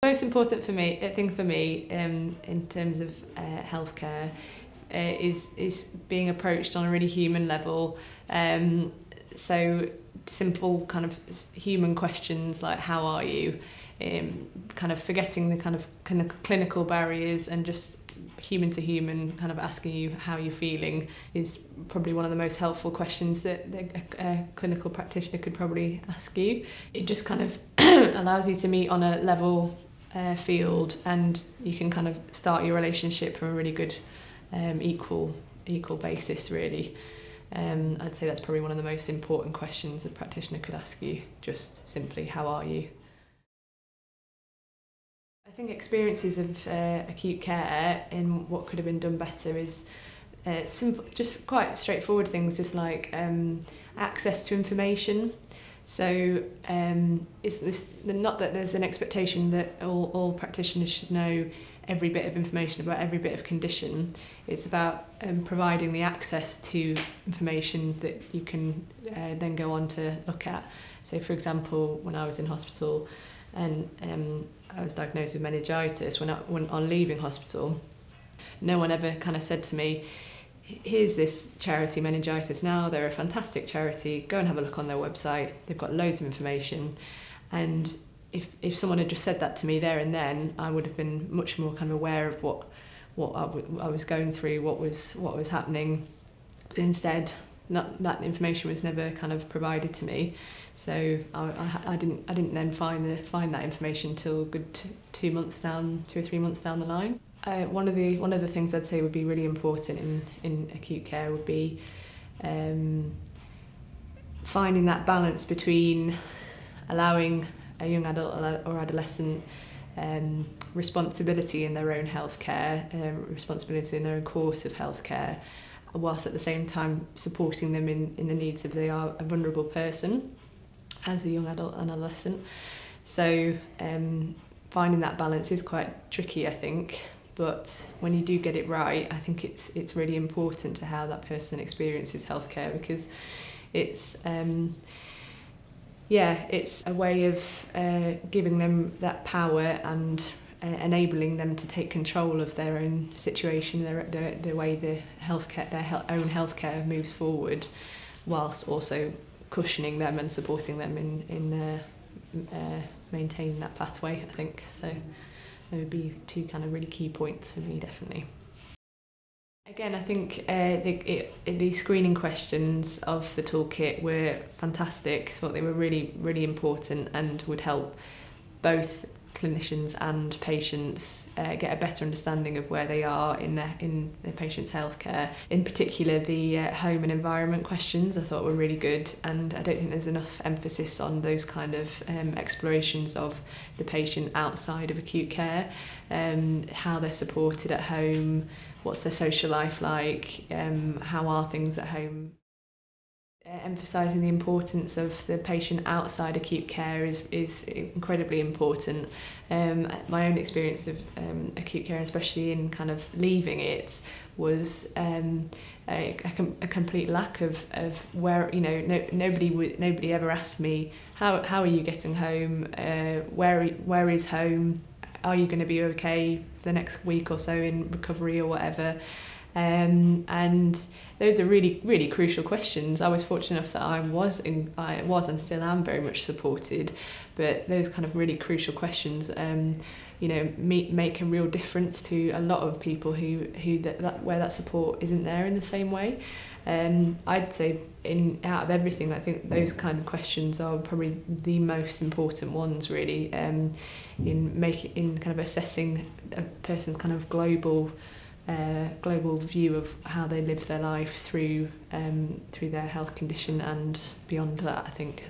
most important thing for me in terms of healthcare is being approached on a really human level. So simple kind of human questions like how are you, kind of forgetting the kind of clinical barriers and just human to human kind of asking you how you're feeling is probably one of the most helpful questions that a clinical practitioner could probably ask you. It just kind of allows you to meet on a level field, and you can kind of start your relationship from a really good equal basis, really. I'd say that's probably one of the most important questions a practitioner could ask you, just simply how are you. I think experiences of acute care in what could have been done better is simple, just quite straightforward things, just like access to information. So it's not that there's an expectation that all practitioners should know every bit of information about every bit of condition. It's about providing the access to information that you can then go on to look at. So for example, when I was in hospital and I was diagnosed with meningitis, when on leaving hospital, no one ever kind of said to me, here's this charity Meningitis Now, they're a fantastic charity, go and have a look on their website, they've got loads of information. And if someone had just said that to me there and then, I would have been much more kind of aware of what I was going through, what was happening. But instead, that information was never kind of provided to me, so I didn't then find that information till a good 2 or 3 months down the line. One of the things I'd say would be really important in acute care would be finding that balance between allowing a young adult or adolescent responsibility in their own healthcare, responsibility in their own course of healthcare, whilst at the same time supporting them in the needs if they are a vulnerable person as a young adult and adolescent. So finding that balance is quite tricky, I think, but when you do get it right, I think it's really important to how that person experiences healthcare, because it's it's a way of giving them that power and enabling them to take control of their own situation, the way their own healthcare moves forward, whilst also cushioning them and supporting them in maintaining that pathway, I think. So there would be two kind of really key points for me, definitely. Again, I think the screening questions of the toolkit were fantastic. I thought they were really, really important and would help both clinicians and patients get a better understanding of where they are in their patient's healthcare. In particular, the home and environment questions I thought were really good, and I don't think there's enough emphasis on those kind of explorations of the patient outside of acute care, how they're supported at home, what's their social life like, how are things at home. Emphasising the importance of the patient outside acute care is incredibly important. My own experience of acute care, especially in kind of leaving it, was a complete lack of where, you know, nobody ever asked me how are you getting home, where is home, are you going to be okay for the next week or so in recovery or whatever. And those are really, really crucial questions. I was fortunate enough that I was and still am very much supported, but those kind of really crucial questions, you know, make a real difference to a lot of people where that support isn't there in the same way. I'd say out of everything, I think those kind of questions are probably the most important ones, really, in kind of assessing a person's kind of global view of how they live their life through their health condition and beyond that, I think.